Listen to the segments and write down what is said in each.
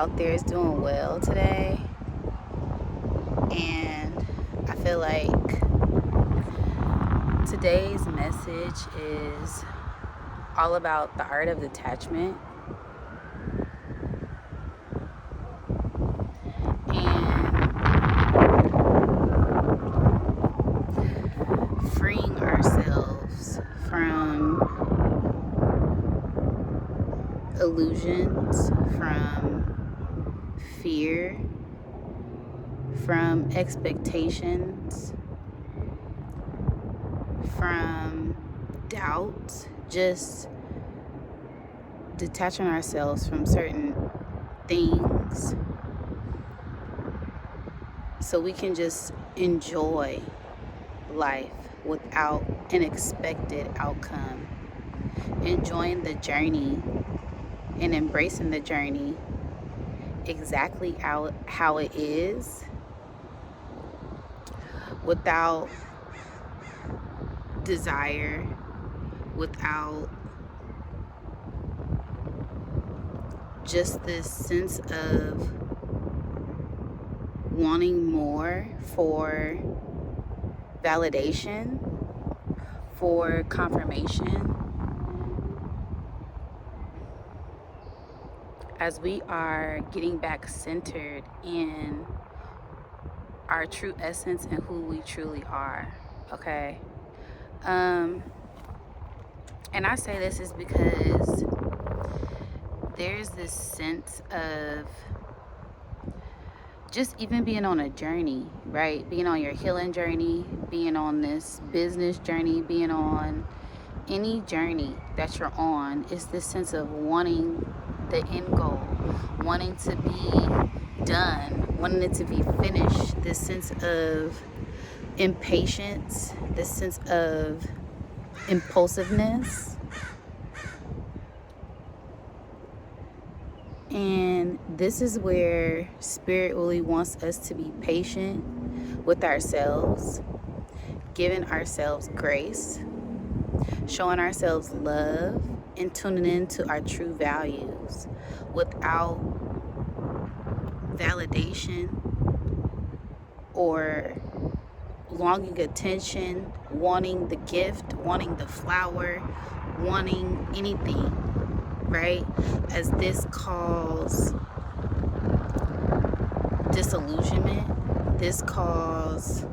out there is doing well today. And I feel like today's message is all about the art of detachment and freeing ourselves from illusions, from fear, from expectations, from doubt, just detaching ourselves from certain things so we can just enjoy life without an expected outcome, enjoying the journey and embracing the journey exactly how it is without desire, without just this sense of wanting more for validation, for confirmation. As we are getting back centered in our true essence and who we truly are, okay? And I say this is because there's this sense of just even being on a journey, right? Being on your healing journey, being on this business journey, being on any journey that you're on, is this sense of wanting the end goal, wanting to be done, wanting it to be finished, this sense of impatience, this sense of impulsiveness. And this is where Spirit really wants us to be patient with ourselves, giving ourselves grace, showing ourselves love, and tuning into our true values without validation or longing attention, wanting the gift, wanting the flower, wanting anything, right? As this calls disillusionment, this calls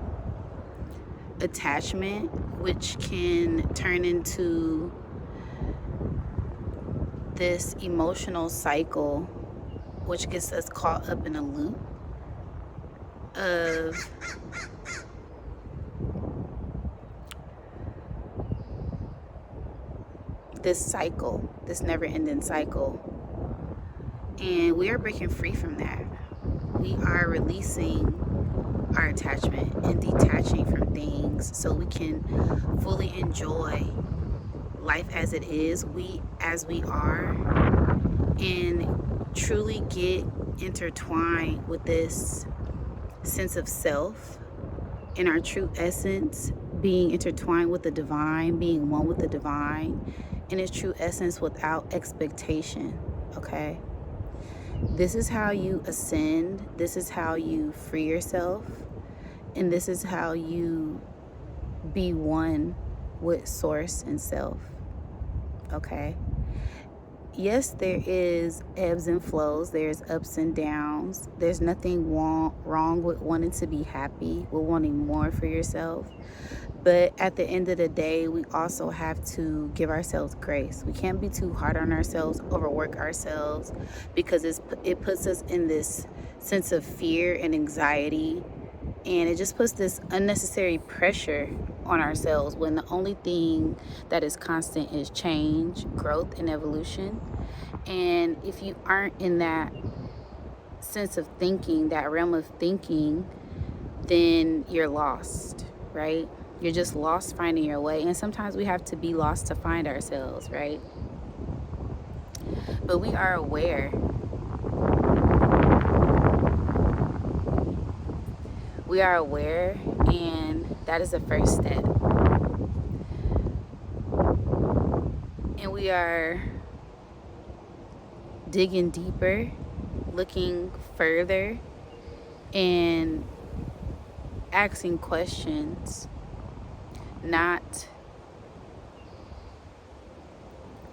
attachment, which can turn into this emotional cycle, which gets us caught up in a loop of this cycle, this never-ending cycle. And we are breaking free from that. We are releasing our attachment and detaching from things so we can fully enjoy life as it is, as we are, and truly get intertwined with this sense of self and our true essence, being intertwined with the divine, being one with the divine in its true essence without expectation, okay? This is how you ascend, this is how you free yourself, and this is how you be one with source and self, okay? Yes, there is ebbs and flows, there's ups and downs. There's nothing wrong with wanting to be happy, with wanting more for yourself. But at the end of the day, we also have to give ourselves grace. We can't be too hard on ourselves, overwork ourselves, because it puts us in this sense of fear and anxiety. And it just puts this unnecessary pressure on ourselves when the only thing that is constant is change, growth, and evolution. And if you aren't in that sense of thinking, that realm of thinking, then you're lost, right? You're just lost finding your way. And sometimes we have to be lost to find ourselves, right? But we are aware. We are aware, and that is the first step. And we are digging deeper looking further and asking questions, not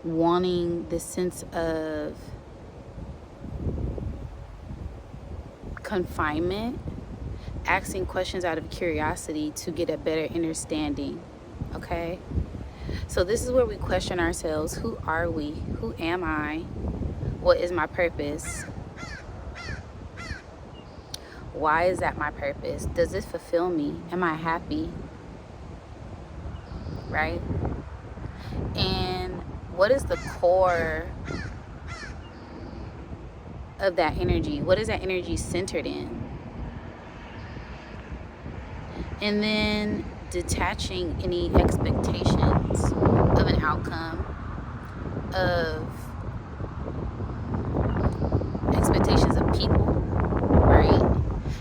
wanting the sense of confinement, asking questions out of curiosity to get a better understanding. Okay? So this is where we question ourselves. Who are we? Who am I? What is my purpose? Why is that my purpose? Does it fulfill me? Am I happy? Right? And what is the core of that energy? What is that energy centered in? And then detaching any expectations of an outcome, of expectations of people, right?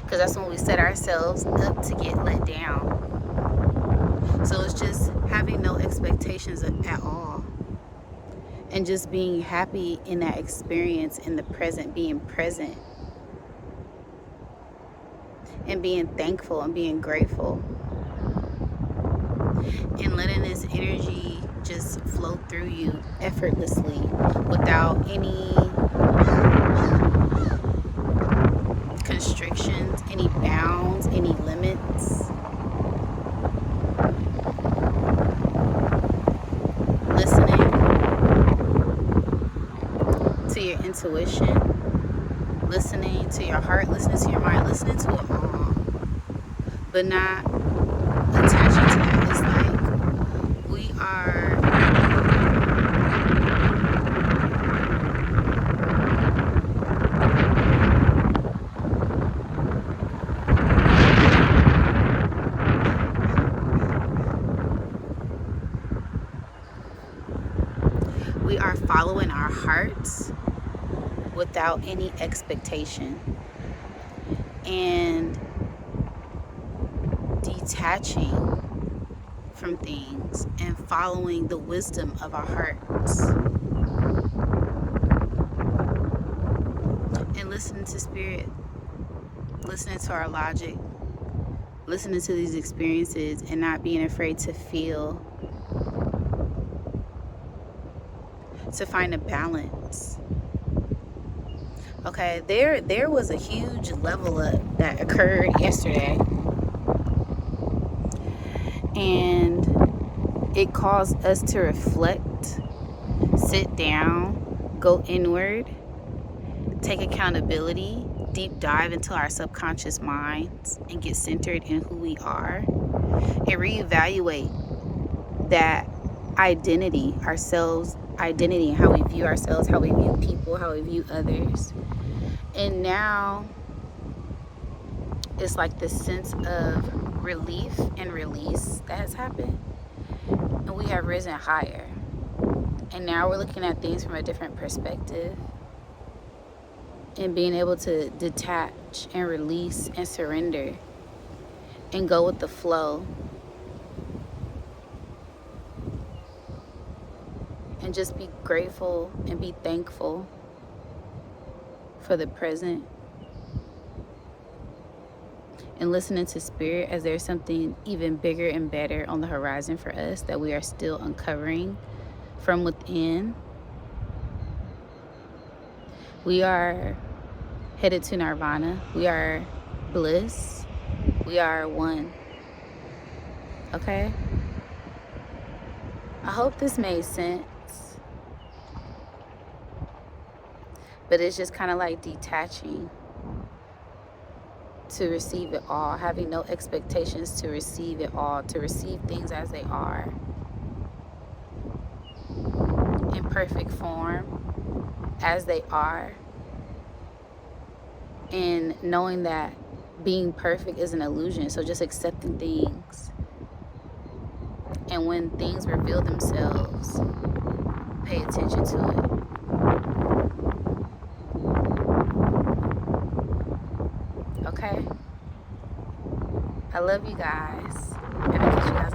Because that's when we set ourselves up to get let down. So it's just having no expectations at all, and just being happy in that experience, in the present, being present, and being thankful and being grateful, and letting this energy just flow through you effortlessly without any constrictions, any bounds, any limits. Listening to your intuition, listening to your heart, listening to your mind, listening to it all, but not attaching to it. It's like we are following our hearts without any expectation, and detaching from things and following the wisdom of our hearts, and listening to spirit, listening to our logic, listening to these experiences, and not being afraid to feel, to find a balance. Okay, there was a huge level up that occurred yesterday, and it caused us to reflect, sit down, go inward, take accountability, deep dive into our subconscious minds, and get centered in who we are, and reevaluate that identity, ourselves, identity, and how we view ourselves, how we view people, how we view others. And now it's like this sense of relief and release that has happened, and we have risen higher, and now we're looking at things from a different perspective, and being able to detach and release and surrender and go with the flow, and just be grateful and be thankful for the present, and listening to spirit as there's something even bigger and better on the horizon for us that we are still uncovering from within. We are headed to nirvana. We are bliss. We are one. Okay? I hope this made sense. But it's just kind of like detaching to receive it all, having no expectations to receive it all, to receive things as they are, in perfect form, as they are, and knowing that being perfect is an illusion. So just accepting things, and when things reveal themselves, pay attention to it. Okay? I love you guys, and I'll catch you guys